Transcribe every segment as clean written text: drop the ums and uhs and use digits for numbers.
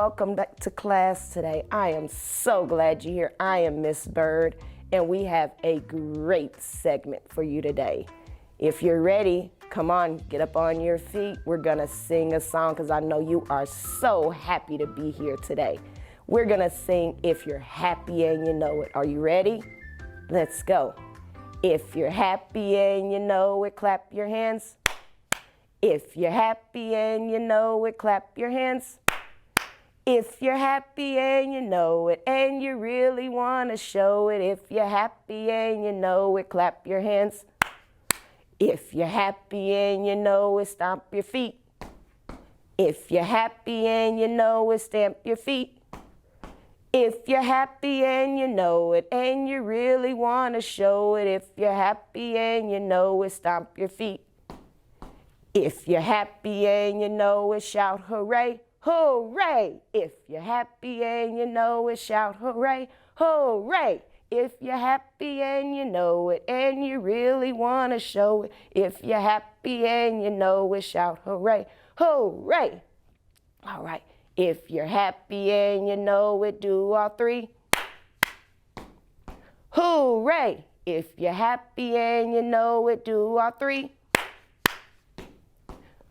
welcome back to class today. I am so glad you're here. I am Miss Bird, and we have a great segment for you today. If you're ready, come on, get up on your feet. We're gonna sing a song because I know you are so happy to be here today. We're gonna sing If You're Happy and You Know It. Are you ready? Let's go. If you're happy and you know it, clap your hands. If you're happy and you know it, clap your hands. If you're happy and you know it, and you really want to show it. If you're happy and you know it, clap your hands. If you're happy and you know it, stomp your feet. If you're happy and you know it, stamp your feet. If you're happy and you know it, and you really want to show it. If you're happy and you know it, stomp your feet. If you're happy and you know it, shout hooray, hooray. If you're happy and you know it, shout hooray, hooray. If you're happy and you know it, and you really want to show it. If you're happy and you know it, shout hooray, hooray. All right. If you're happy and you know it, do all three. Hooray. If you're happy and you know it, do all three.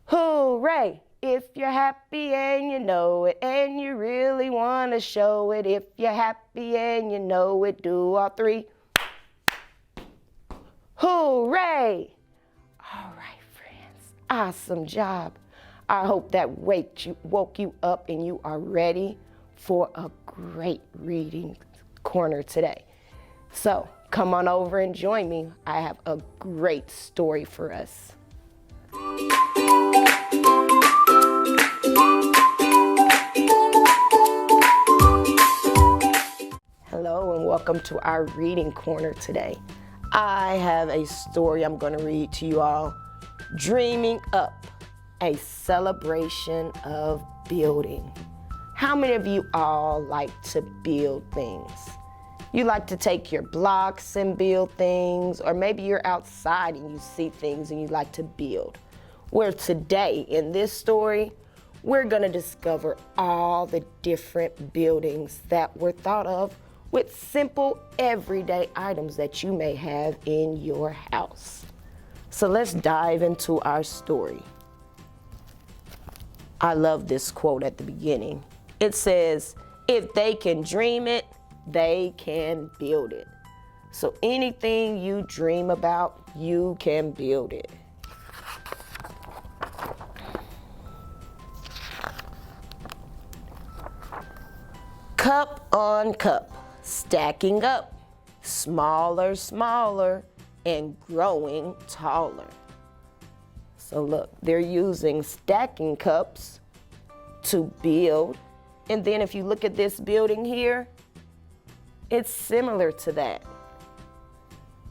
Hooray. If you're happy and you know it, and you really want to show it. If you're happy and you know it, do all three. Hooray. All right, friends. Awesome job. I hope that woke you up and you are ready for a great reading corner today. So come on over and join me. I have a great story for us. Hello and welcome to our reading corner today. I have a story I'm going to read to you all. Dreaming Up. A celebration of building. How many of you all like to build things? You like to take your blocks and build things, or maybe you're outside and you see things and you like to build. Where today in this story, we're going to discover all the different buildings that were thought of with simple everyday items that you may have in your house. So let's dive into our story. I love this quote at the beginning. It says, if they can dream it, they can build it. So anything you dream about, you can build it. Cup on cup, stacking up, smaller, smaller, and growing taller. So look, they're using stacking cups to build. And then if you look at this building here, it's similar to that.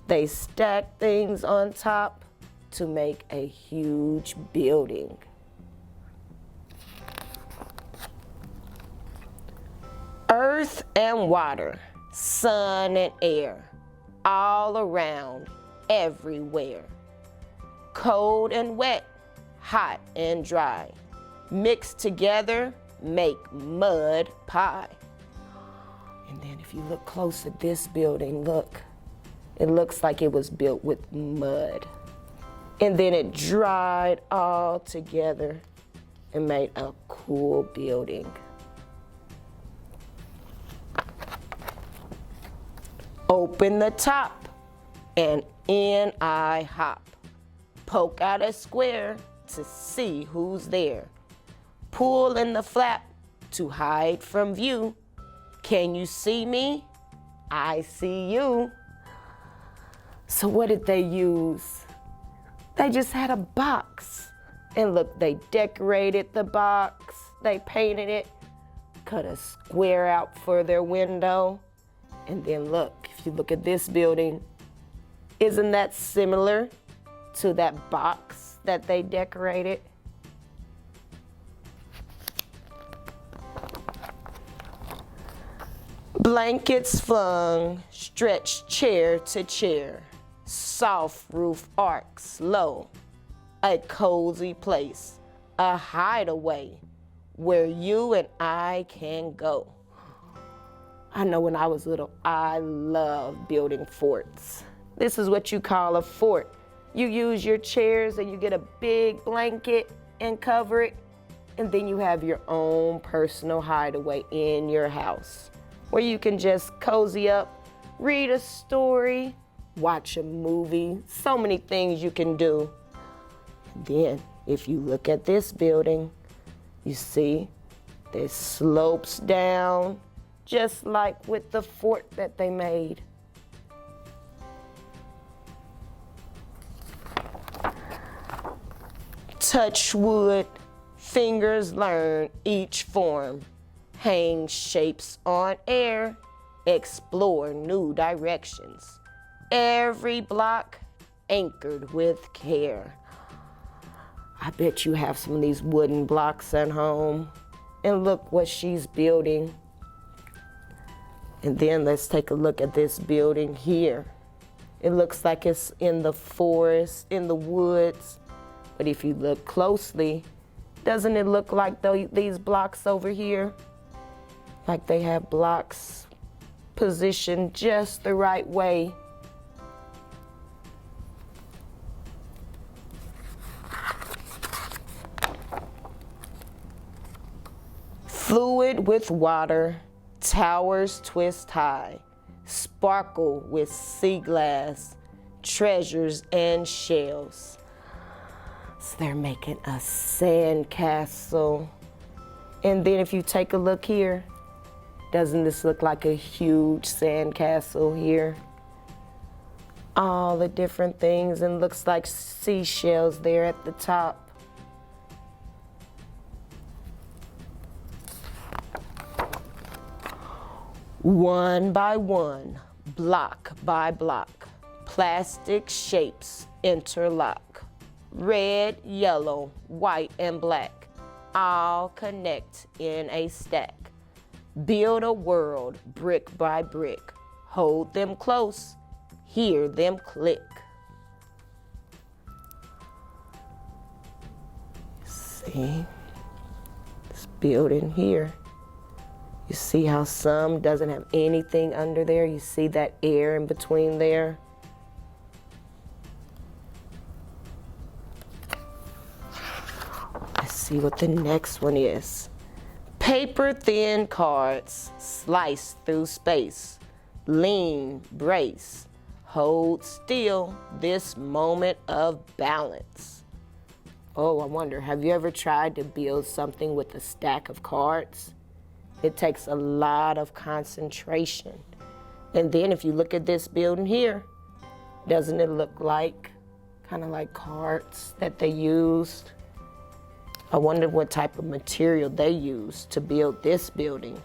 They stack things on top to make a huge building. Earth and water, sun and air, all around, everywhere. Cold and wet, hot and dry, mixed together, make mud pie. And then if you look close at this building, look, it looks like it was built with mud. And then it dried all together and made a cool building. Open the top and in I hop. Poke out a square to see who's there. Pull in the flap to hide from view. Can you see me? I see you. So what did they use? They just had a box. And look, they decorated the box. They painted it, cut a square out for their window. And then look, if you look at this building, isn't that similar to that box that they decorated? Blankets flung, stretched chair to chair, soft roof arcs low, a cozy place, a hideaway, where you and I can go. I know when I was little, I loved building forts. This is what you call a fort. You use your chairs and you get a big blanket and cover it, and then you have your own personal hideaway in your house where you can just cozy up, read a story, watch a movie, so many things you can do. Then, if you look at this building, you see this slopes down, just like with the fort that they made. Touch wood, fingers learn each form. Hang shapes on air, explore new directions. Every block anchored with care. I bet you have some of these wooden blocks at home. And look what she's building. And then let's take a look at this building here. It looks like it's in the forest, in the woods. But if you look closely, doesn't it look like these blocks over here? Like they have blocks positioned just the right way. Fluid with water, towers twist high, sparkle with sea glass, treasures and shells. So they're making a sand castle. And then if you take a look here, doesn't this look like a huge sand castle here? All the different things, and looks like seashells there at the top. One by one, block by block, plastic shapes interlock. Red, yellow, white, and black, all connect in a stack. Build a world brick by brick. Hold them close, hear them click. See, this building here. You see how some doesn't have anything under there? You see that air in between there? Let's see what the next one is. Paper thin cards, slice through space. Lean, brace, hold still this moment of balance. Oh, I wonder, have you ever tried to build something with a stack of cards? It takes a lot of concentration. And then if you look at this building here, doesn't it look like, kind of like cards that they used? I wonder what type of material they used to build this building.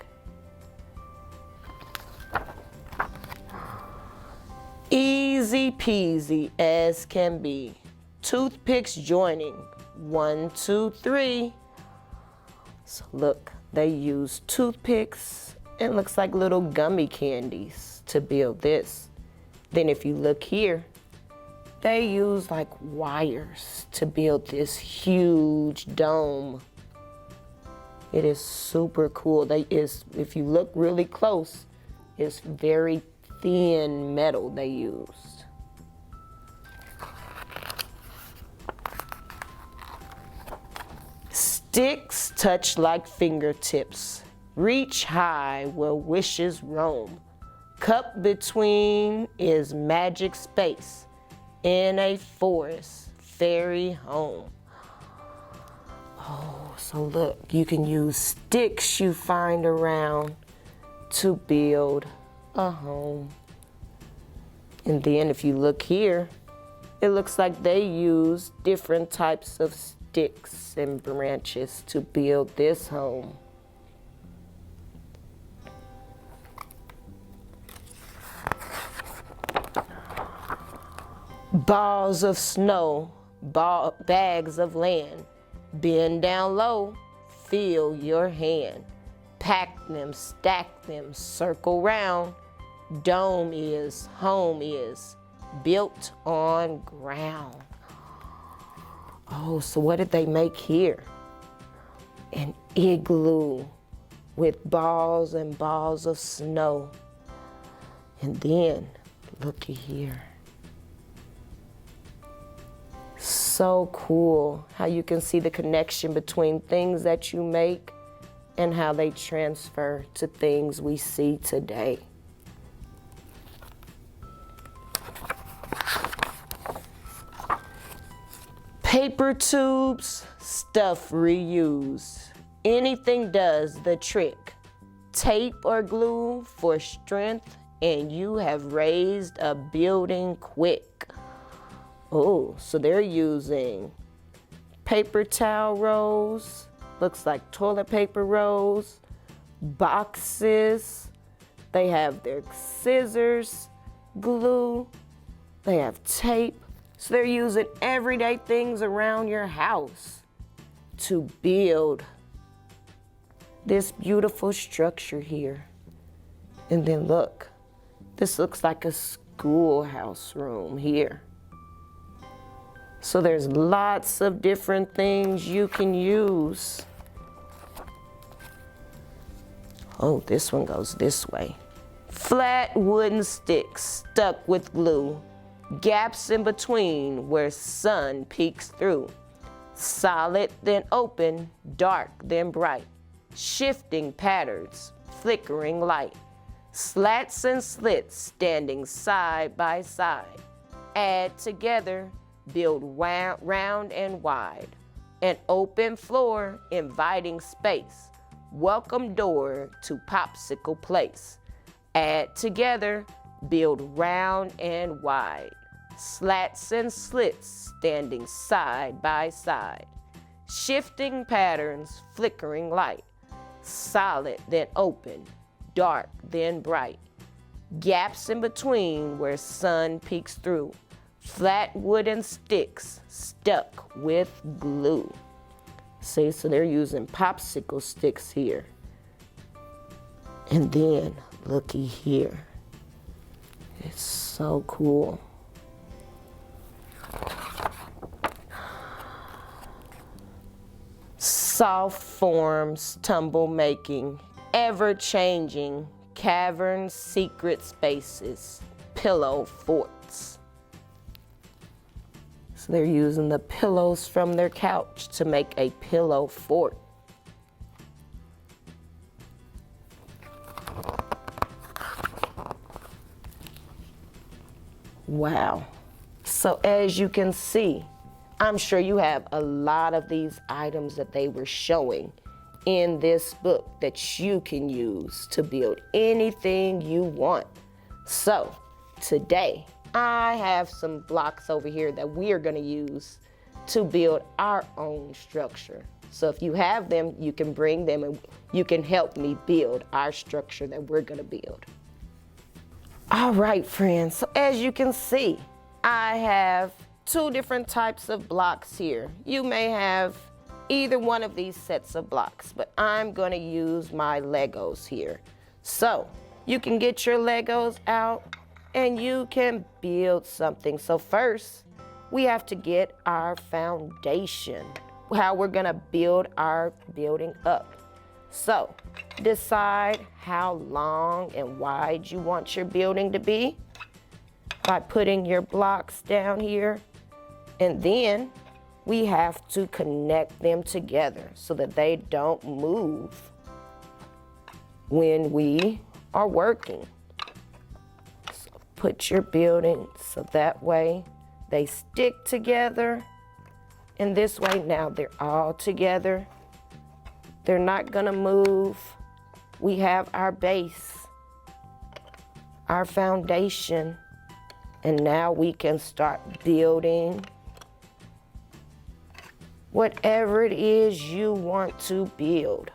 Easy peasy as can be. Toothpicks joining, 1, 2, 3. So look, they use toothpicks and looks like little gummy candies to build this. Then if you look here, they use like wires to build this huge dome. It is super cool. If you look really close, it's very thin metal they used. Sticks touch like fingertips. Reach high where wishes roam. Cup between is magic space. In a forest, fairy home. Oh, so look, you can use sticks you find around to build a home. And then if you look here, it looks like they use different types of sticks and branches to build this home. Balls of snow, bags of land. Bend down low, feel your hand. Pack them, stack them, circle round. Dome is, home is, built on ground. Oh, so what did they make here? an igloo with balls and balls of snow. And then, looky here. So cool how you can see the connection between things that you make and how they transfer to things we see today. Paper tubes, stuff reused. Anything does the trick. Tape or glue for strength, and you have raised a building quick. Oh, so they're using paper towel rolls, looks like toilet paper rolls, boxes. They have their scissors, glue, they have tape. So they're using everyday things around your house to build this beautiful structure here. And then look, this looks like a schoolhouse room here. So there's lots of different things you can use. Oh, this one goes this way. Flat wooden sticks stuck with glue. Gaps in between where sun peeks through. Solid then open, dark then bright. Shifting patterns, flickering light. Slats and slits standing side by side. Add together, build round and wide. An open floor, inviting space. Welcome door to popsicle place. Add together, build round and wide. Slats and slits standing side by side. Shifting patterns, flickering light. Solid then open, dark then bright. Gaps in between where sun peeks through. Flat wooden sticks stuck with glue. See, so they're using popsicle sticks here. And then, looky here. It's so cool. Soft forms, tumble making, ever changing, caverns, secret spaces, pillow forts. So they're using the pillows from their couch to make a pillow fort. Wow. So as you can see, I'm sure you have a lot of these items that they were showing in this book that you can use to build anything you want. So today, I have some blocks over here that we are going to use to build our own structure. So if you have them, you can bring them and you can help me build our structure that we're going to build. All right, friends, so as you can see, I have two different types of blocks here. You may have either one of these sets of blocks, but I'm going to use my Legos here. So you can get your Legos out and you can build something. So first, we have to get our foundation, how we're going to build our building up. So decide how long and wide you want your building to be by putting your blocks down here. And then we have to connect them together so that they don't move when we are working. So put your building so that way they stick together. And this way now they're all together. They're not gonna move. We have our base, our foundation, and now we can start building whatever it is you want to build.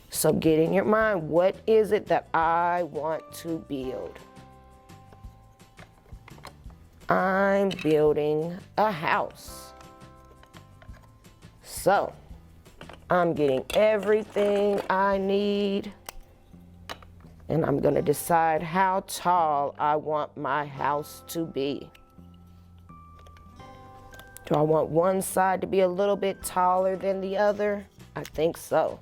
So get in your mind, what is it that I want to build? I'm building a house. So I'm getting everything I need, and I'm gonna decide how tall I want my house to be. Do I want one side to be a little bit taller than the other? I think so.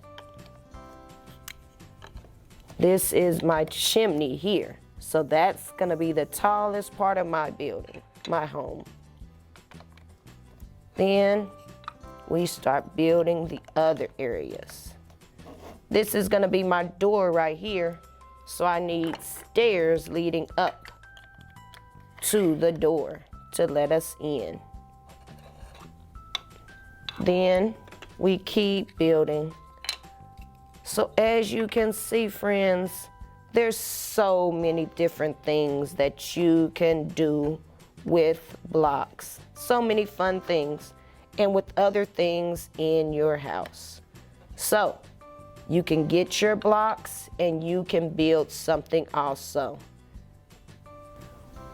This is my chimney here. So that's gonna be the tallest part of my building, my home. Then we start building the other areas. This is gonna be my door right here. So I need stairs leading up to the door to let us in. Then we keep building. So as you can see, friends, there's so many different things that you can do with blocks. So many fun things, and with other things in your house. So you can get your blocks and you can build something also.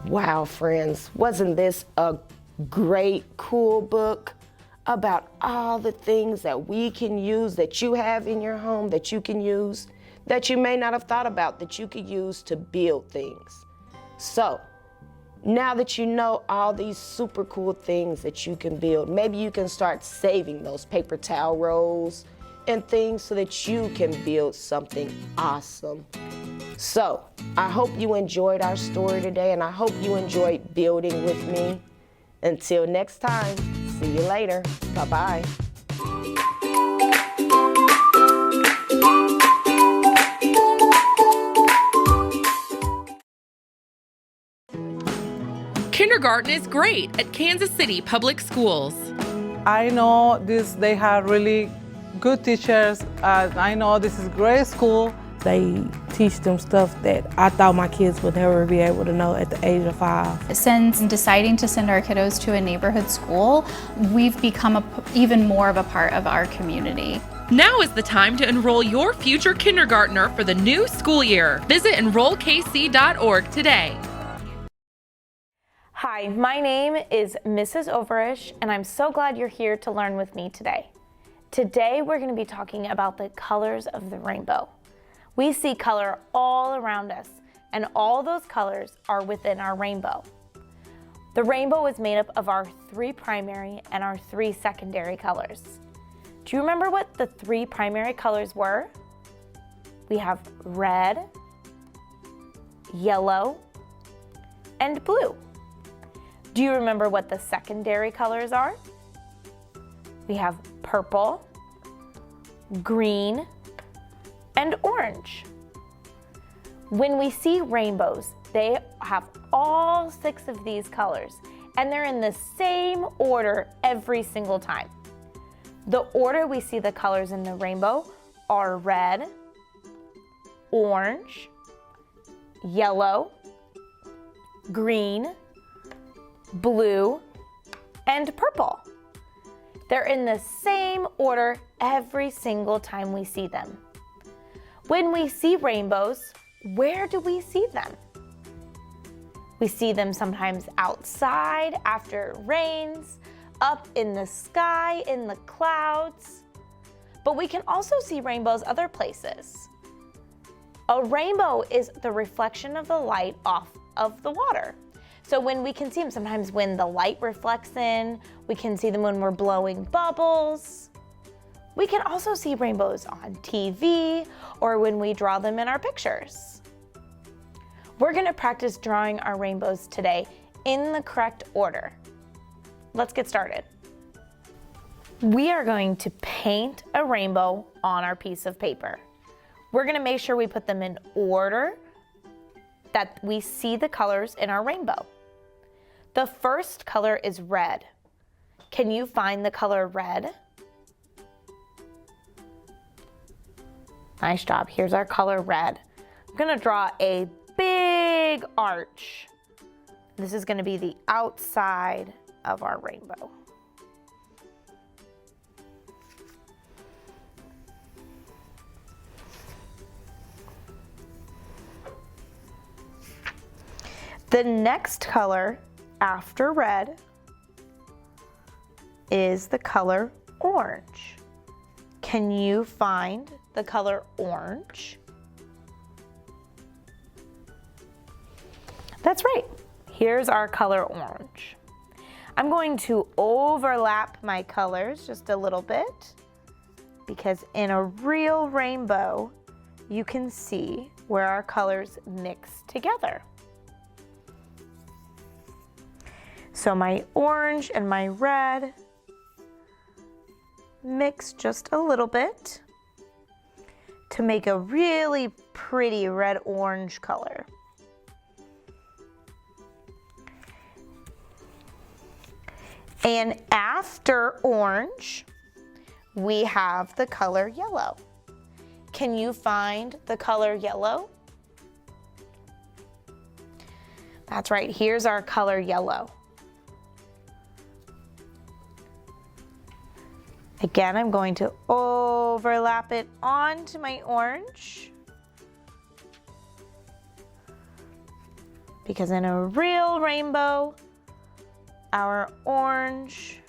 Wow, friends, wasn't this a great, cool book about all the things that we can use, that you have in your home, that you can use, that you may not have thought about, that you could use to build things. So now that you know all these super cool things that you can build, maybe you can start saving those paper towel rolls and things so that you can build something awesome. So I hope you enjoyed our story today, and I hope you enjoyed building with me. Until next time, see you later. Bye-bye. Kindergarten is great at Kansas City Public Schools. I know they have really good teachers. I know this is a great school. They teach them stuff that I thought my kids would never be able to know at the age of 5. Since deciding to send our kiddos to a neighborhood school, we've become even more of a part of our community. Now is the time to enroll your future kindergartner for the new school year. Visit enrollkc.org today. Hi, my name is Mrs. Overish, and I'm so glad you're here to learn with me today. Today, we're going to be talking about the colors of the rainbow. We see color all around us, and all those colors are within our rainbow. The rainbow is made up of our 3 primary and our 3 secondary colors. Do you remember what the 3 primary colors were? We have red, yellow, and blue. Do you remember what the secondary colors are? We have purple, green, and orange. When we see rainbows, they have all 6 of these colors, and they're in the same order every single time. The order we see the colors in the rainbow are red, orange, yellow, green, blue, and purple. They're in the same order every single time we see them. When we see rainbows, where do we see them? We see them sometimes outside after it rains, up in the sky, in the clouds. But we can also see rainbows other places. A rainbow is the reflection of the light off of the water. So when we can see them, sometimes when the light reflects in, we can see them when we're blowing bubbles. We can also see rainbows on TV or when we draw them in our pictures. We're going to practice drawing our rainbows today in the correct order. Let's get started. We are going to paint a rainbow on our piece of paper. We're going to make sure we put them in order that we see the colors in our rainbow. The first color is red. Can you find the color red? Nice job. Here's our color red. I'm going to draw a big arch. This is going to be the outside of our rainbow. The next color after red is the color orange. Can you find the color orange? That's right. Here's our color orange. I'm going to overlap my colors just a little bit. because in a real rainbow, you can see where our colors mix together. So my orange and my red mix just a little bit to make a really pretty red-orange color. And after orange, we have the color yellow. Can you find the color yellow? That's right, here's our color yellow. Again, I'm going to overlap it onto my orange, because in a real rainbow, our orange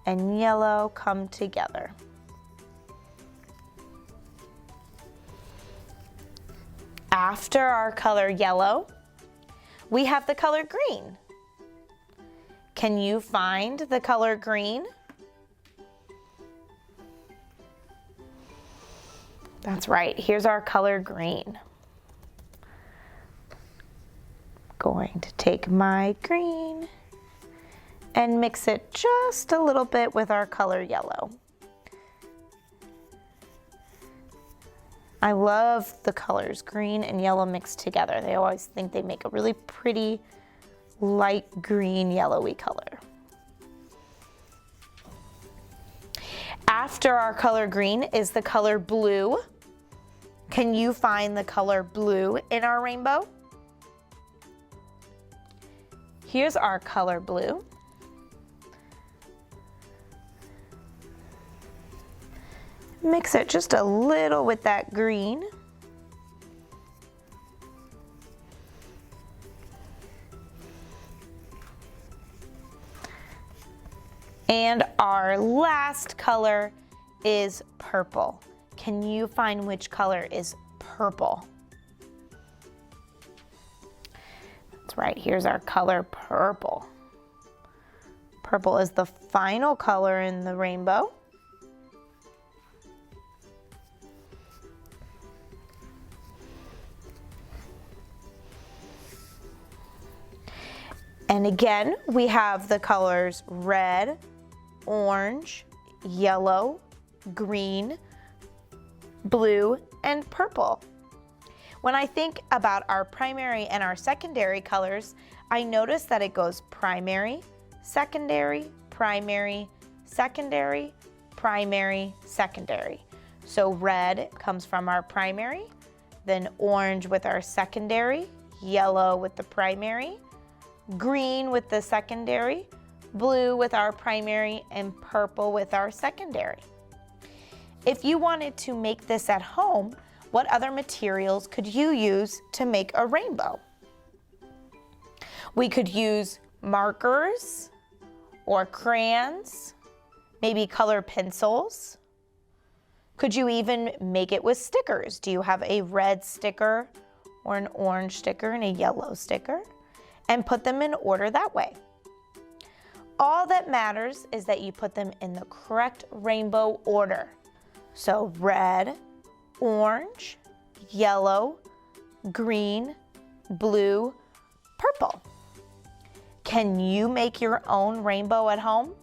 and yellow come together. After our color yellow, we have the color green. Can you find the color green? That's right, here's our color green. Going to take my green and mix it just a little bit with our color yellow. I love the colors green and yellow mixed together. They always think they make a really pretty light green yellowy color. After our color green is the color blue. Can you find the color blue in our rainbow? Here's our color blue. Mix it just a little with that green. And our last color is purple. Can you find which color is purple? That's right, here's our color purple. Purple is the final color in the rainbow. And again, we have the colors red, orange, yellow, green, blue, and purple. When I think about our primary and our secondary colors, I notice that it goes primary, secondary, primary, secondary, primary, secondary. So red comes from our primary, then orange with our secondary, yellow with the primary, green with the secondary, blue with our primary, and purple with our secondary. If you wanted to make this at home, what other materials could you use to make a rainbow? We could use markers or crayons, maybe color pencils. Could you even make it with stickers? Do you have a red sticker or an orange sticker and a yellow sticker? And put them in order that way. All that matters is that you put them in the correct rainbow order. So red, orange, yellow, green, blue, purple. Can you make your own rainbow at home?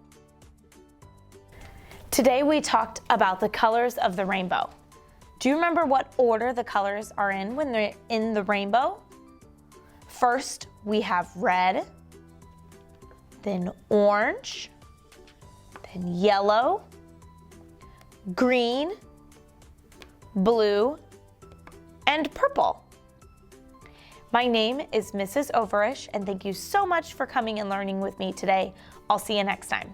Today we talked about the colors of the rainbow. Do you remember what order the colors are in when they're in the rainbow? First, we have red, then orange, then yellow, green, blue, and purple. My name is Mrs. Overish, and thank you so much for coming and learning with me today. I'll see you next time.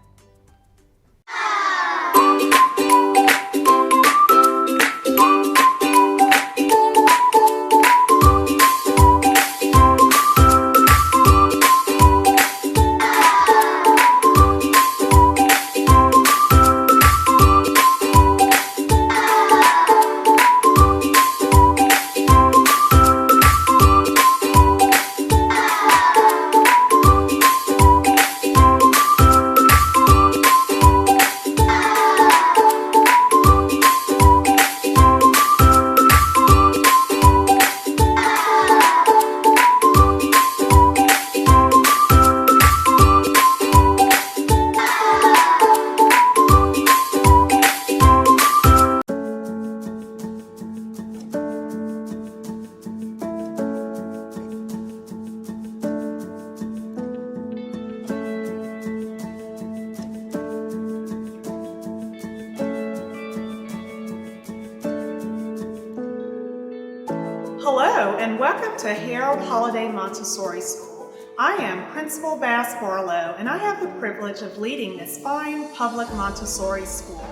and welcome to Harold Holiday Montessori School. I am Principal Bass Barlow, and I have the privilege of leading this fine public Montessori school.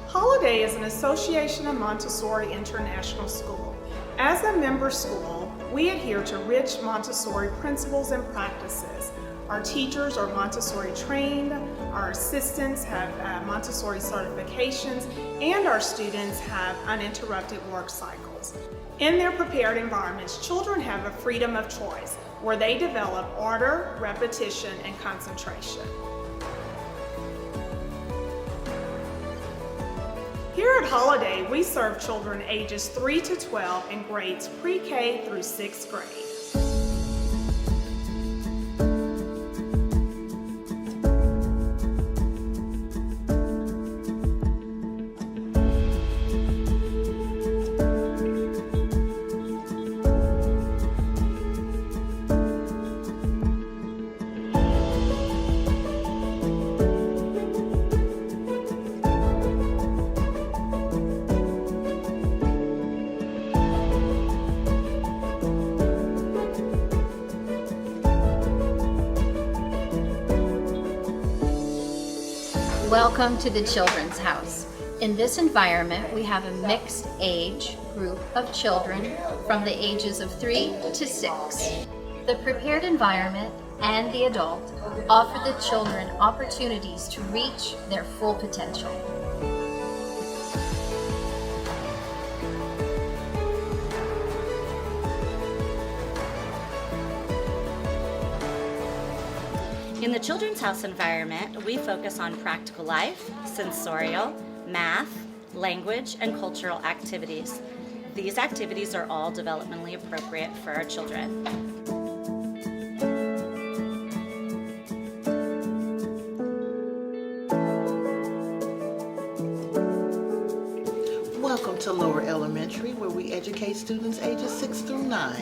Holiday is an association of Montessori International School. As a member school, we adhere to rich Montessori principles and practices. Our teachers are Montessori trained, our assistants have Montessori certifications, and our students have uninterrupted work cycles. In their prepared environments, children have a freedom of choice where they develop order, repetition, and concentration. Here at Holiday, we serve children ages 3 to 12 in grades pre-K through 6th grade. Welcome to the Children's House. In this environment, we have a mixed age group of children from the ages of 3 to 6. The prepared environment and the adult offer the children opportunities to reach their full potential. In the Children's House environment, we focus on practical life, sensorial, math, language, and cultural activities. These activities are all developmentally appropriate for our children. Welcome to Lower Elementary, where we educate students ages 6 through 9.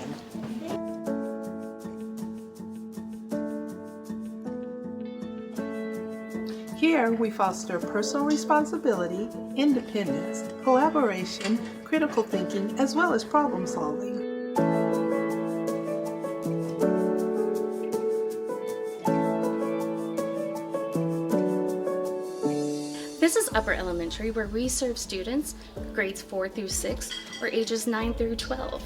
Here, we foster personal responsibility, independence, collaboration, critical thinking, as well as problem solving. This is Upper Elementary, where we serve students grades 4 through 6 or ages 9 through 12.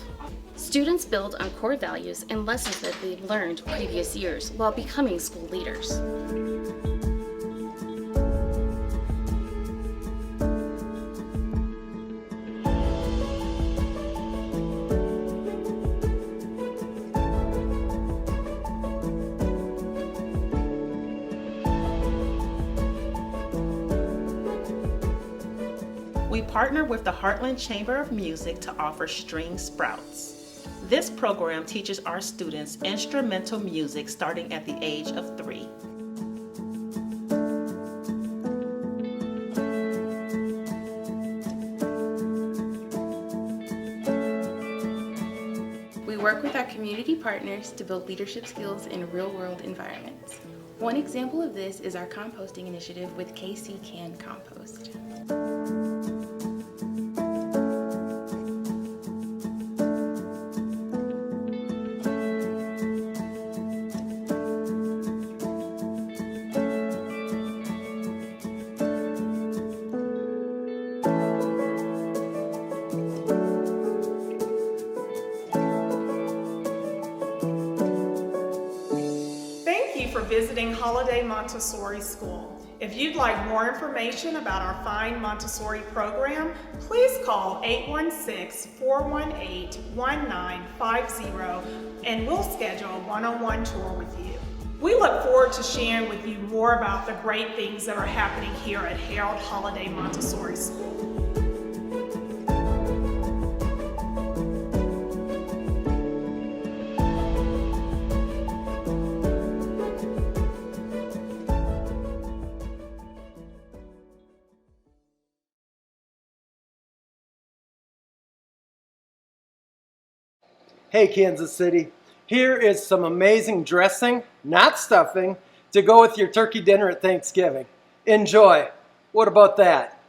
Students build on core values and lessons that they've learned previous years while becoming school leaders. We partner with the Heartland Chamber of Music to offer String Sprouts. This program teaches our students instrumental music starting at the age of 3. We work with our community partners to build leadership skills in real-world environments. One example of this is our composting initiative with KC Can Compost. For visiting Holiday Montessori School. If you'd like more information about our fine Montessori program, please call 816-418-1950 and we'll schedule a one-on-one tour with you. We look forward to sharing with you more about the great things that are happening here at Harold Holiday Montessori School. Hey Kansas City, here is some amazing dressing, not stuffing, to go with your turkey dinner at Thanksgiving. Enjoy. What about that?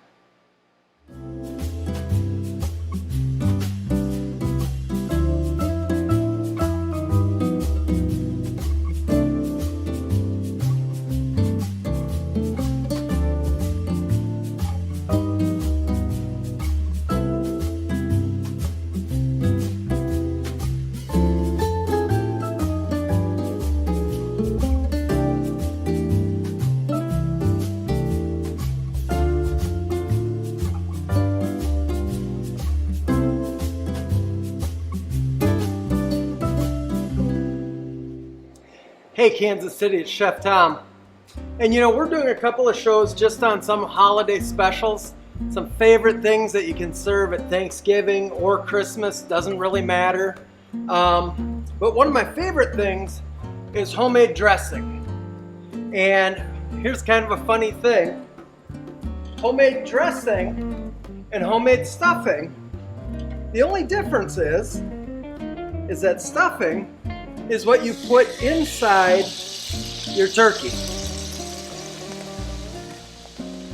Hey Kansas City, it's Chef Tom. And you know, we're doing a couple of shows just on some holiday specials, some favorite things that you can serve at Thanksgiving or Christmas, doesn't really matter. But one of my favorite things is homemade dressing. And here's kind of a funny thing. Homemade dressing and homemade stuffing, the only difference is that stuffing is what you put inside your turkey.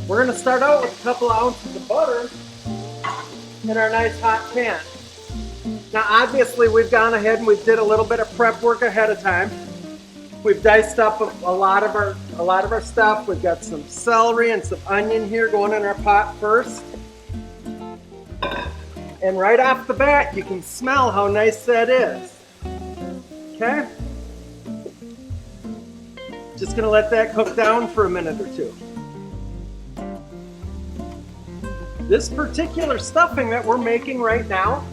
We're gonna start out with a couple ounces of butter in our nice hot pan. Now obviously we've gone ahead and we did a little bit of prep work ahead of time. We've diced up a lot of our stuff. We've got some celery and some onion here going in our pot first. And right off the bat, you can smell how nice that is. Okay? Just gonna let that cook down for a minute or two. This particular stuffing that we're making right now,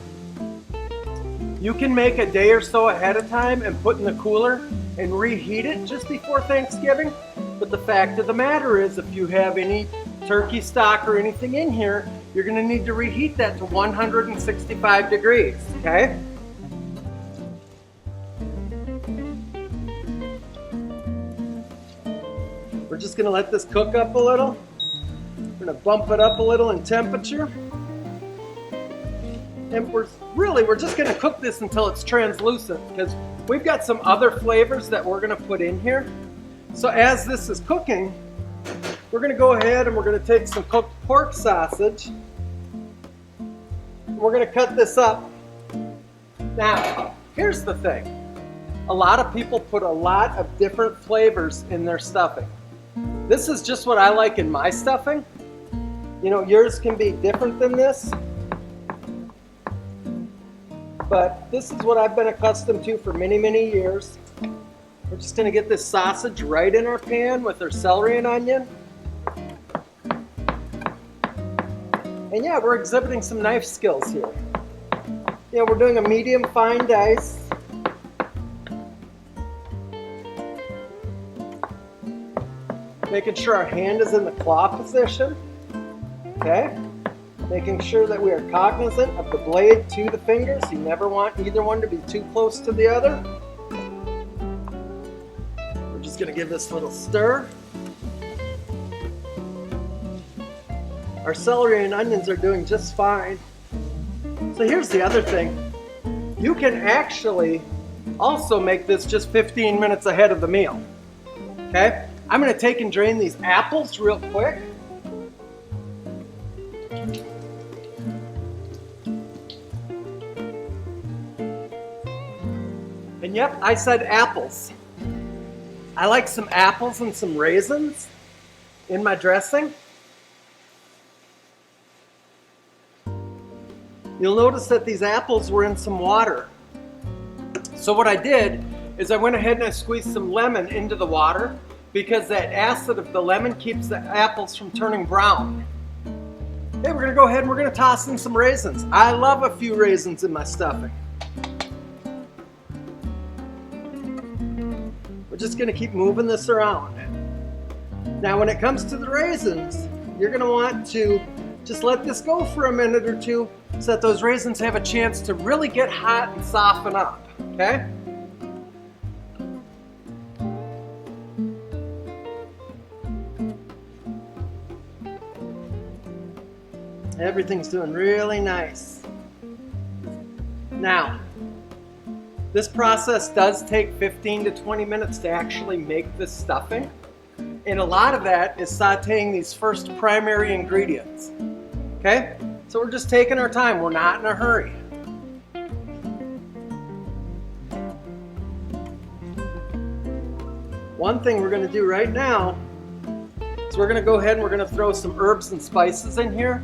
you can make a day or so ahead of time and put in the cooler and reheat it just before Thanksgiving. But the fact of the matter is, if you have any turkey stock or anything in here, you're gonna need to reheat that to 165 degrees, okay? We're just gonna let this cook up a little. We're gonna bump it up a little in temperature. And we're just gonna cook this until it's translucent, because we've got some other flavors that we're gonna put in here. So as this is cooking, we're gonna go ahead and we're gonna take some cooked pork sausage. We're gonna cut this up. Now, here's the thing. A lot of people put a lot of different flavors in their stuffing. This is just what I like in my stuffing. You know, yours can be different than this. But this is what I've been accustomed to for many, many years. We're just gonna get this sausage right in our pan with our celery and onion. And yeah, we're exhibiting some knife skills here. Yeah, we're doing a medium fine dice. Making sure our hand is in the claw position. Okay? Making sure that we are cognizant of the blade to the fingers. You never want either one to be too close to the other. We're just gonna give this a little stir. Our celery and onions are doing just fine. So here's the other thing. You can actually also make this just 15 minutes ahead of the meal. Okay? I'm gonna take and drain these apples real quick. And yep, I said apples. I like some apples and some raisins in my dressing. You'll notice that these apples were in some water. So what I did is I went ahead and I squeezed some lemon into the water, because that acid of the lemon keeps the apples from turning brown. Okay, we're gonna go ahead and we're gonna toss in some raisins. I love a few raisins in my stuffing. We're just gonna keep moving this around. Now when it comes to the raisins, you're gonna want to just let this go for a minute or two so that those raisins have a chance to really get hot and soften up, okay? Everything's doing really nice. Now, this process does take 15 to 20 minutes to actually make this stuffing. And a lot of that is sauteing these first primary ingredients. Okay? So we're just taking our time. We're not in a hurry. One thing we're going to do right now is we're going to go ahead and we're going to throw some herbs and spices in here.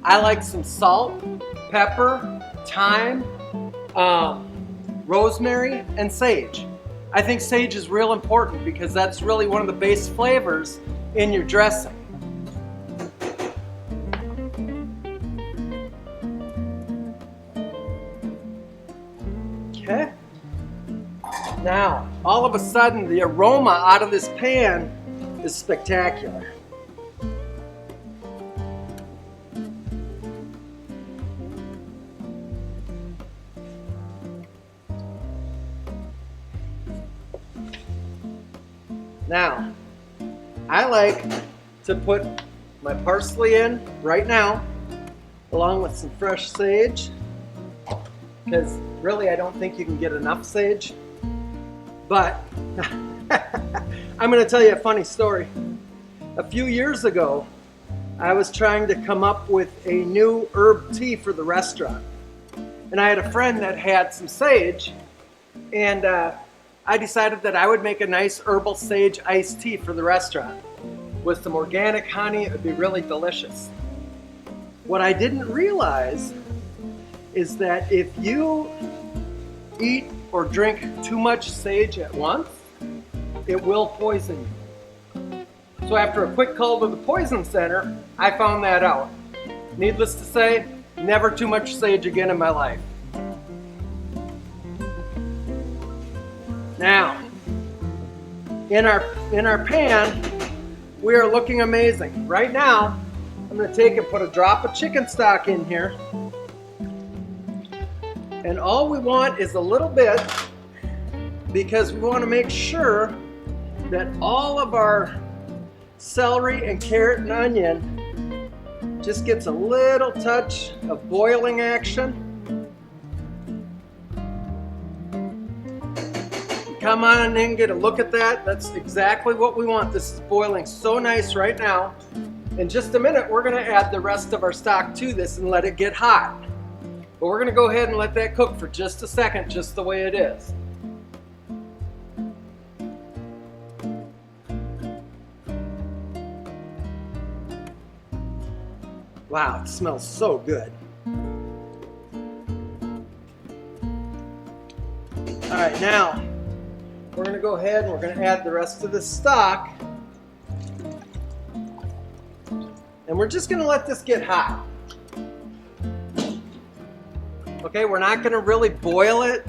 I like some salt, pepper, thyme, rosemary, and sage. I think sage is real important because that's really one of the base flavors in your dressing. Okay. Now, all of a sudden the aroma out of this pan is spectacular. Now, I like to put my parsley in right now, along with some fresh sage, because really I don't think you can get enough sage. But I'm going to tell you a funny story. A few years ago, I was trying to come up with a new herb tea for the restaurant. And I had a friend that had some sage, and I decided that I would make a nice herbal sage iced tea for the restaurant. With some organic honey, it would be really delicious. What I didn't realize is that if you eat or drink too much sage at once, it will poison you. So after a quick call to the poison center, I found that out. Needless to say, never too much sage again in my life. Now, in our pan, we are looking amazing. Right now, I'm going to take and put a drop of chicken stock in here. And all we want is a little bit, because we want to make sure that all of our celery and carrot and onion just gets a little touch of boiling action. Come on in, get a look at that. That's exactly what we want. This is boiling so nice right now. In just a minute, we're going to add the rest of our stock to this and let it get hot. But we're going to go ahead and let that cook for just a second, just the way it is. Wow, it smells so good. All right, now we're going to go ahead and we're going to add the rest of the stock. And we're just going to let this get hot. Okay, we're not going to really boil it.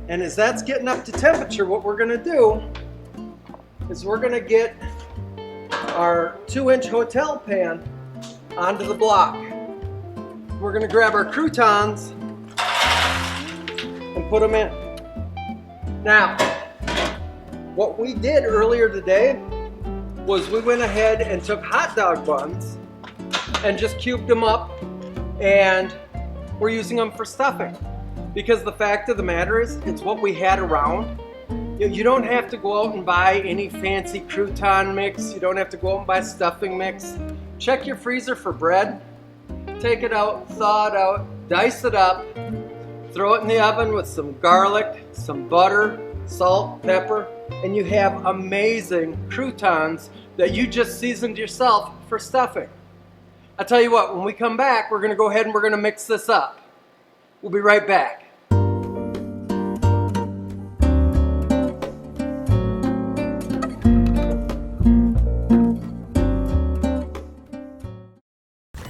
And as that's getting up to temperature, what we're going to do is we're going to get our 2-inch hotel pan onto the block. We're going to grab our croutons and put them in. Now, what we did earlier today was we went ahead and took hot dog buns and just cubed them up, and we're using them for stuffing. Because the fact of the matter is, it's what we had around. You don't have to go out and buy any fancy crouton mix. You don't have to go out and buy stuffing mix. Check your freezer for bread. Take it out, thaw it out, dice it up, throw it in the oven with some garlic, some butter, salt, pepper, and you have amazing croutons that you just seasoned yourself for stuffing. I'll tell you what, when we come back, we're going to go ahead and we're going to mix this up. We'll be right back.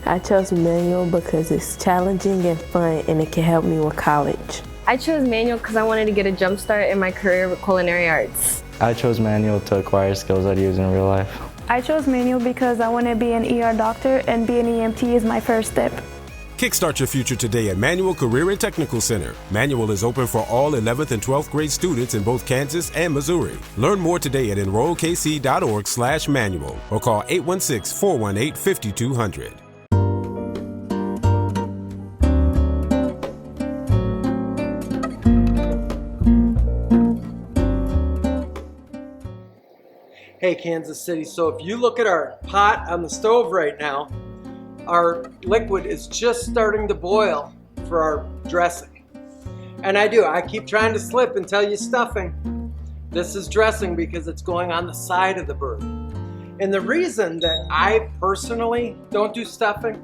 I chose manual because it's challenging and fun, and it can help me with college. I chose manual because I wanted to get a jump start in my career with culinary arts. I chose manual to acquire skills I'd use in real life. I chose manual because I want to be an ER doctor, and being an EMT is my first step. Kickstart your future today at Manual Career and Technical Center. Manual is open for all 11th and 12th grade students in both Kansas and Missouri. Learn more today at enrollkc.org/manual or call 816-418-5200. Hey Kansas City, so if you look at our pot on the stove right now, our liquid is just starting to boil for our dressing. And I keep trying to slip and tell you stuffing. This is dressing because it's going on the side of the bird. And the reason that I personally don't do stuffing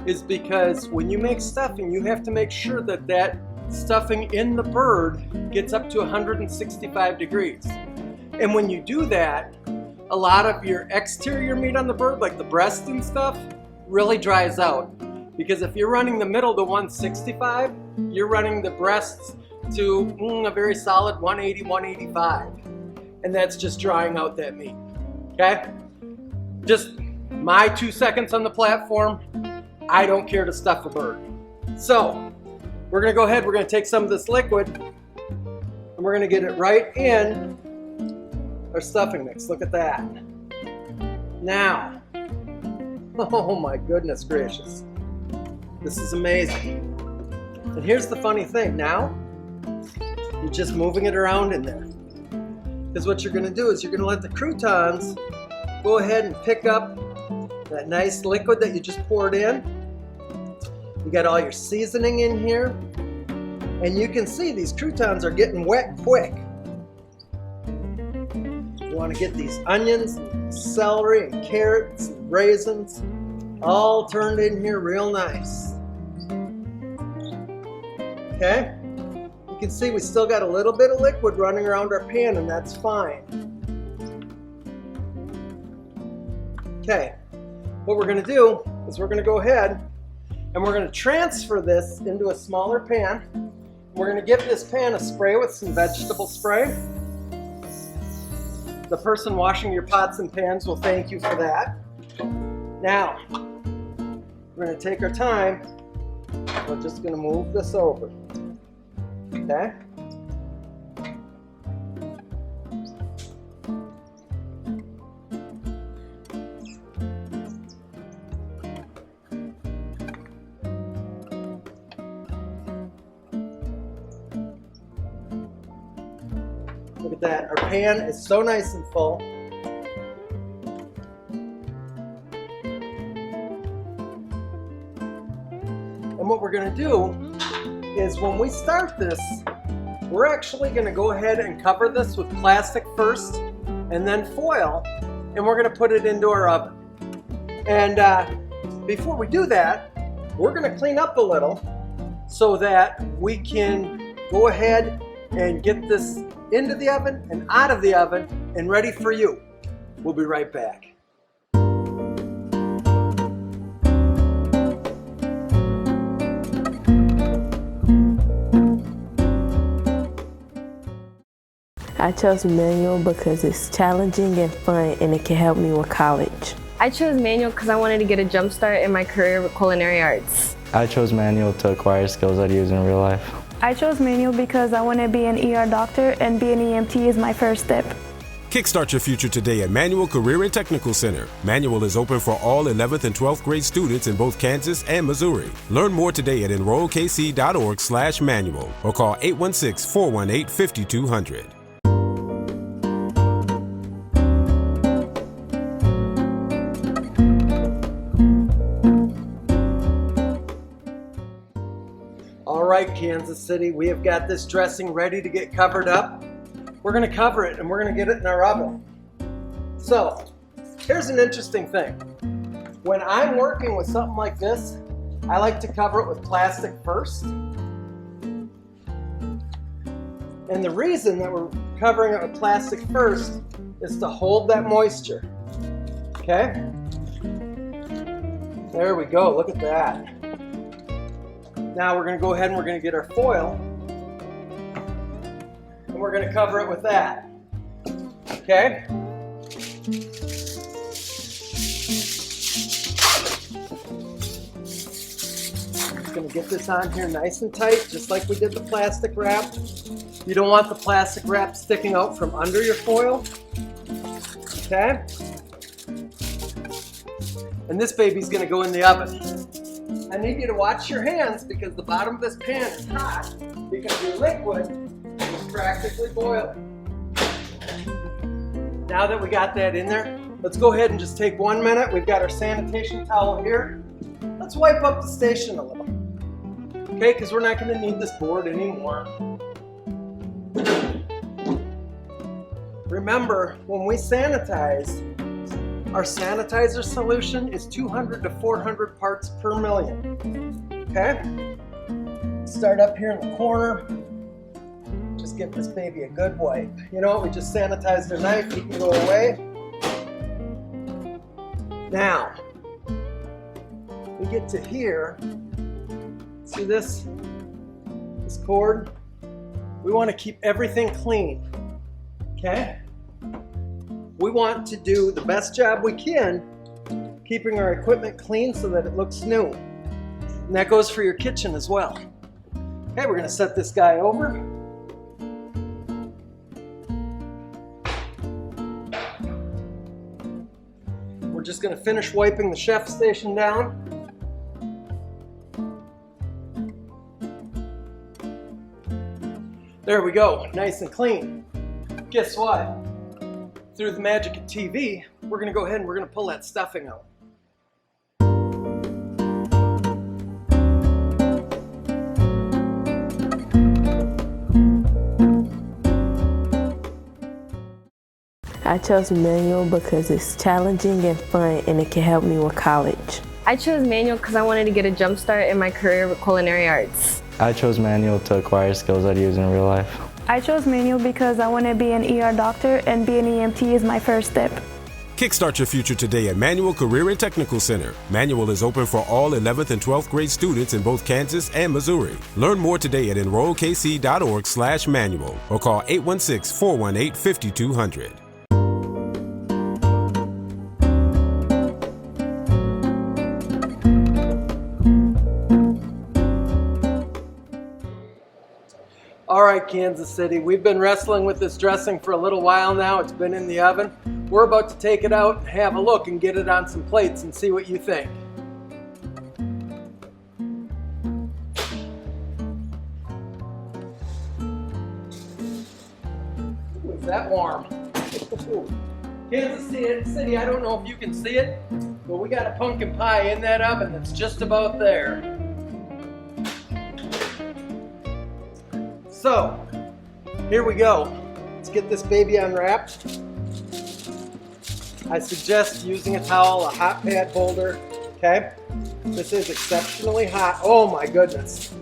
is because when you make stuffing, you have to make sure that that stuffing in the bird gets up to 165 degrees. And when you do that, a lot of your exterior meat on the bird, like the breast and stuff, really dries out. Because if you're running the middle to 165, you're running the breasts to a very solid 180, 185. And that's just drying out that meat, okay? Just my 2 seconds on the platform. I don't care to stuff a bird. So we're gonna go ahead, we're gonna take some of this liquid and we're gonna get it right in our stuffing mix. Look at that. Now, oh my goodness gracious. This is amazing. And here's the funny thing. Now, you're just moving it around in there. Because what you're gonna do is you're gonna let the croutons go ahead and pick up that nice liquid that you just poured in. You got all your seasoning in here. And you can see these croutons are getting wet quick. You wanna get these onions, and celery, and carrots, and raisins all turned in here real nice. Okay? You can see we still got a little bit of liquid running around our pan, and that's fine. Okay, what we're gonna do is we're gonna go ahead and we're gonna transfer this into a smaller pan. We're gonna give this pan a spray with some vegetable spray. The person washing your pots and pans will thank you for that. Now, we're gonna take our time. We're just gonna move this over. Okay? Look at that. Our pan is so nice and full. And what we're going to do is when we start this, we're actually going to go ahead and cover this with plastic first and then foil, and we're going to put it into our oven. And before we do that, we're going to clean up a little so that we can go ahead and get this into the oven and out of the oven and ready for you. We'll be right back. I chose manual because it's challenging and fun, and it can help me with college. I chose manual because I wanted to get a jump start in my career with culinary arts. I chose manual to acquire skills I'd use in real life. I chose manual because I want to be an ER doctor, and being an EMT is my first step. Kickstart your future today at Manual Career and Technical Center. Manual is open for all 11th and 12th grade students in both Kansas and Missouri. Learn more today at enrollkc.org/manual or call 816-418-5200. All right, Kansas City, we have got this dressing ready to get covered up. We're going to cover it and we're going to get it in our oven. So, here's an interesting thing. When I'm working with something like this, I like to cover it with plastic first. And the reason that we're covering it with plastic first is to hold that moisture. Okay? There we go, look at that. Now we're going to go ahead and we're going to get our foil and we're going to cover it with that. Okay? Just going to get this on here nice and tight, just like we did the plastic wrap. You don't want the plastic wrap sticking out from under your foil. Okay? And this baby's going to go in the oven. I need you to watch your hands because the bottom of this pan is hot because your liquid is practically boiling. Now that we got that in there, let's go ahead and just take 1 minute. We've got our sanitation towel here. Let's wipe up the station a little. Okay, because we're not going to need this board anymore. Remember, when we sanitize, our sanitizer solution is 200 to 400 parts per million. Okay? Start up here in the corner. Just give this baby a good wipe. You know, we just sanitized our knife. You can go away. Now, we get to here. See this cord? We want to keep everything clean, okay? We want to do the best job we can keeping our equipment clean so that it looks new. And that goes for your kitchen as well. Okay, we're going to set this guy over. We're just going to finish wiping the chef station down. There we go, nice and clean. Guess what? Through the magic of TV, we're going to go ahead and we're going to pull that stuffing out. I chose manual because it's challenging and fun and it can help me with college. I chose manual because I wanted to get a jump start in my career with culinary arts. I chose manual to acquire skills I'd use in real life. I chose manual because I want to be an ER doctor and be an EMT is my first step. Kickstart your future today at Manual Career and Technical Center. Manual is open for all 11th and 12th grade students in both Kansas and Missouri. Learn more today at enrollkc.org/manual or call 816-418-5200. All right, Kansas City, we've been wrestling with this dressing for a little while now. It's been in the oven. We're about to take it out and have a look and get it on some plates and see what you think. Ooh, is that warm? Kansas City, I don't know if you can see it, but we got a pumpkin pie in that oven that's just about there. So, here we go. Let's get this baby unwrapped. I suggest using a towel, a hot pad holder, okay? This is exceptionally hot. Oh my goodness.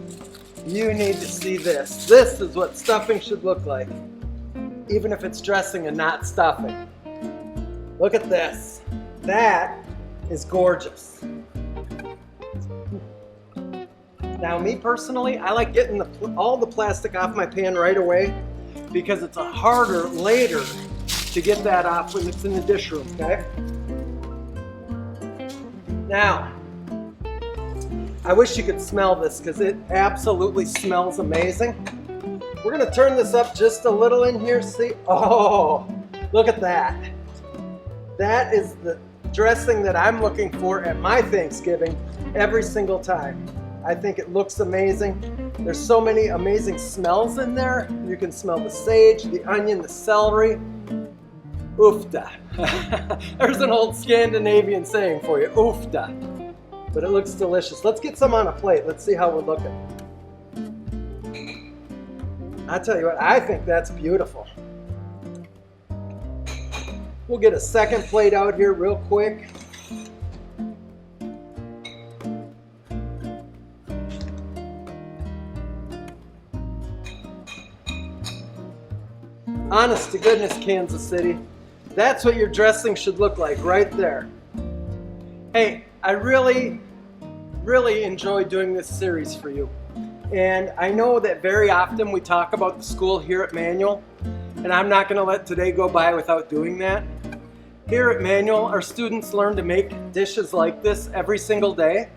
You need to see this. This is what stuffing should look like, even if it's dressing and not stuffing. Look at this. That is gorgeous. Now, me personally, I like getting all the plastic off my pan right away because it's harder later to get that off when it's in the dish room, okay? Now, I wish you could smell this because it absolutely smells amazing. We're going to turn this up just a little in here. See? Oh, look at that. That is the dressing that I'm looking for at my Thanksgiving every single time. I think it looks amazing. There's so many amazing smells in there. You can smell the sage, the onion, the celery. Oofda. There's an old Scandinavian saying for you, oofda. But it looks delicious. Let's get some on a plate. Let's see how we're looking. I tell you what, I think that's beautiful. We'll get a second plate out here real quick. Honest to goodness, Kansas City, that's what your dressing should look like right there. Hey, I really enjoy doing this series for you. And I know that very often we talk about the school here at Manual, and I'm not going to let today go by without doing that. Here at Manual, our students learn to make dishes like this every single day.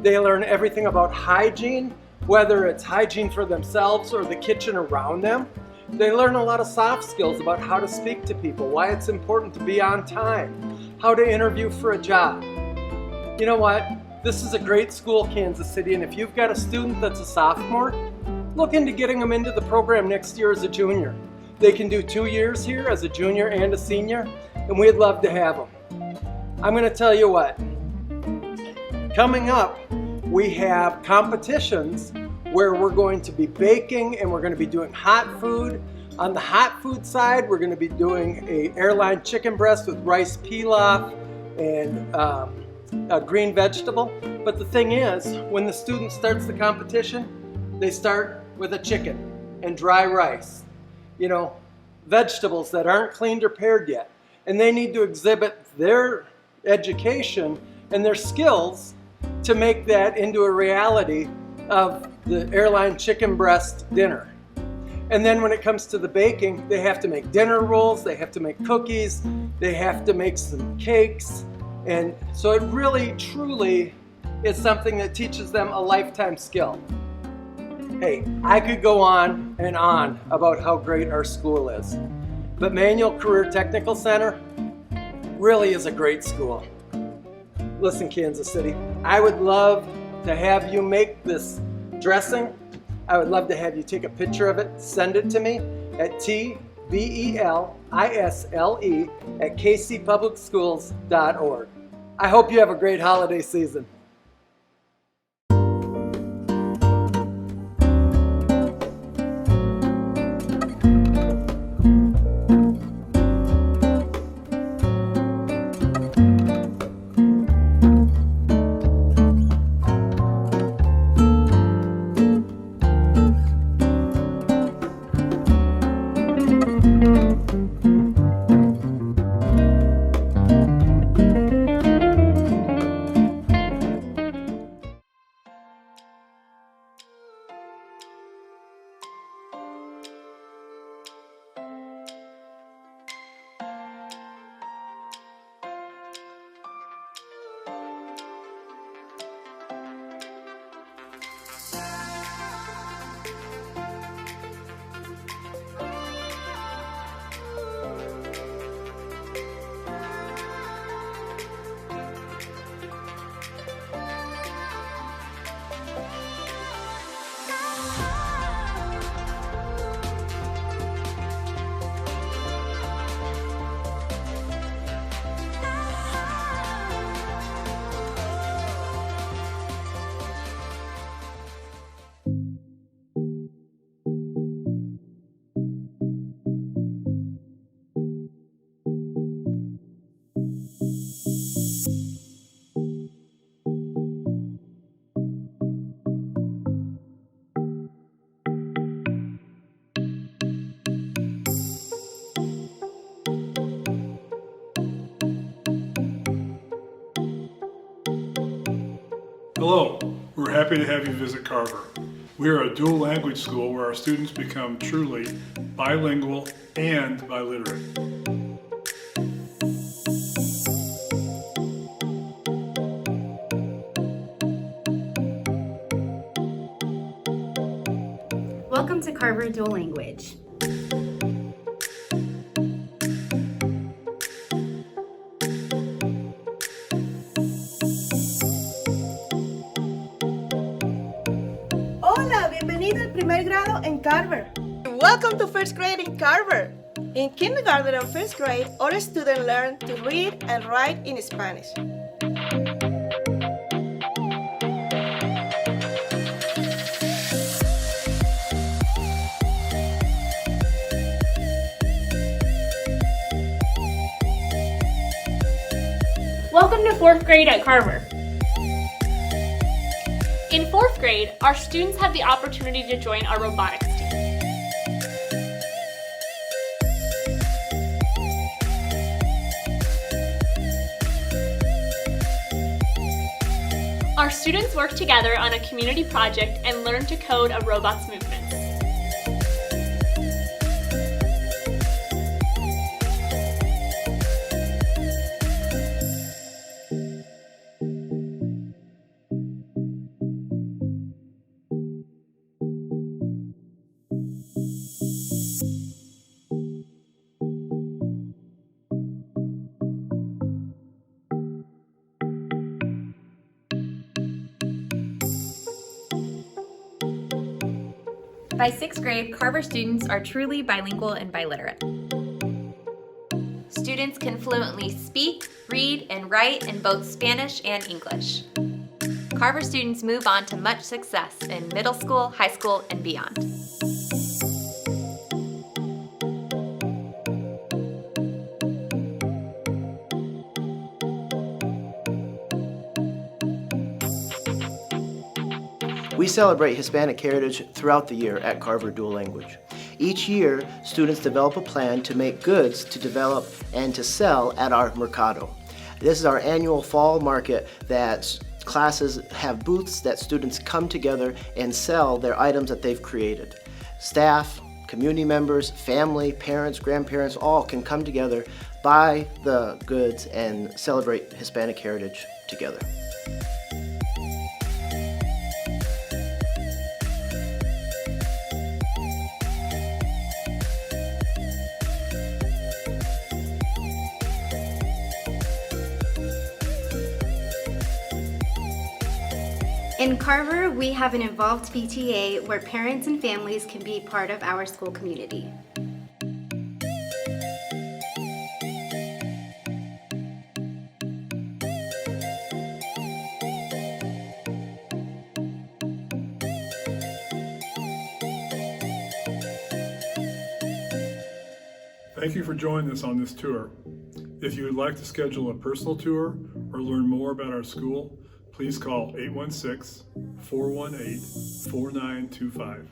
They learn everything about hygiene, whether it's hygiene for themselves or the kitchen around them. They learn a lot of soft skills about how to speak to people, why it's important to be on time, how to interview for a job. You know what? This is a great school, Kansas City, and if you've got a student that's a sophomore, look into getting them into the program next year as a junior. They can do 2 years here as a junior and a senior, and we'd love to have them. I'm going to tell you what. Coming up, we have competitions where we're going to be baking and we're going to be doing hot food. On the hot food side, we're going to be doing a airline chicken breast with rice pilaf and a green vegetable. But the thing is, when the student starts the competition, they start with a chicken and dry rice. You know, vegetables that aren't cleaned or pared yet. And they need to exhibit their education and their skills to make that into a reality of the airline chicken breast dinner. And then when it comes to the baking, they have to make dinner rolls, they have to make cookies, they have to make some cakes. And so it really, truly is something that teaches them a lifetime skill. Hey, I could go on and on about how great our school is, but Manual Career Technical Center really is a great school. Listen, Kansas City, I would love to have you make this dressing. I would love to have you take a picture of it, send it to me at tbelisle@kcpublicschools.org. I hope you have a great holiday season. Hello, we're happy to have you visit Carver. We are a dual language school where our students become truly bilingual and biliterate. Welcome to Carver Dual Language. Hola, bienvenido al primer grado en Carver. Welcome to first grade in Carver. In kindergarten and first grade, all students learn to read and write in Spanish. Welcome to fourth grade at Carver. In fourth grade, our students have the opportunity to join our robotics team. Our students work together on a community project and learn to code a robot's movements. By sixth grade, Carver students are truly bilingual and biliterate. Students can fluently speak, read, and write in both Spanish and English. Carver students move on to much success in middle school, high school, and beyond. We celebrate Hispanic heritage throughout the year at Carver Dual Language. Each year, students develop a plan to make goods to develop and to sell at our Mercado. This is our annual fall market that classes have booths that students come together and sell their items that they've created. Staff, community members, family, parents, grandparents, all can come together, buy the goods, and celebrate Hispanic heritage together. In Carver, we have an involved PTA where parents and families can be part of our school community. Thank you for joining us on this tour. If you would like to schedule a personal tour or learn more about our school, please call 816-418-4925.